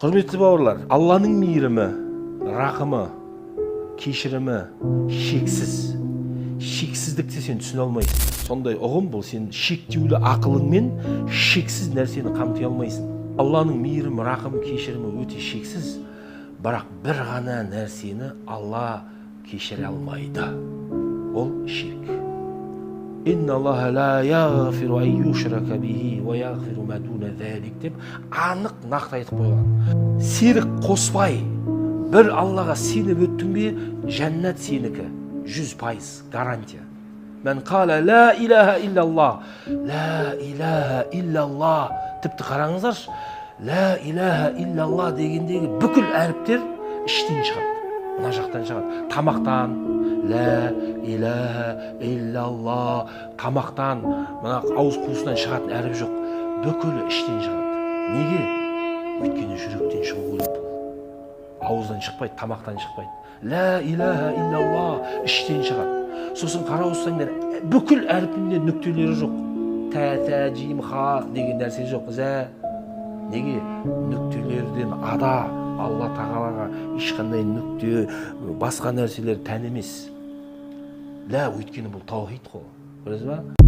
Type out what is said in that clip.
Құрметті бауырлар, Алланың мейірімі, рақымы, кешірімі шексіз. Шексіздікте сен түсіне алмайсың. Сондай ұғым бұл, сен шектеулі ақылыңмен шексіз нәрсені қамти алмайсың. Алланың мейірімі, рақымы, кешірімі өте шексіз, бірақ бір ғана нәрсені Алла кешіре алмайды. Ол ширк. Инна Аллаха ла яғфиру ан юшрака бихи ва яғфиру ма дуна залик деп анық нақты айтып қойған. Серік қоспай бір Аллаға сеніп өттің бе, жәннат сенікі. 100% гарантия. Мен қала ла илаха иллаллах, ла илаха иллаллах. Тіпті қараңыздаршы, ла илаха иллаллах дегендегі бүкіл әріптер іштен шығады. Мына жақтан шығады. Тамақтан ла илаха иллаллах, тамақтан, мына ауыз қуысынан шығатын әріп жоқ. Бүкілі іштен шығады. Неге? Өйткені жүректен шығу керек. Ауыздан шықпайды, тамақтан шықпайды. Ла илаха иллаллах іштен шығады. Сосын қара ұстаңдар, бүкіл әрпінде нүктелері жоқ. Та, жим, ха деген нәрсе жоқ. Неге? Нүктелерден ада. Алла тағалаға ешқандай нүкте, басқа нәрселер тән емес. Өйткені бұл таухид қой. Көресіз ба?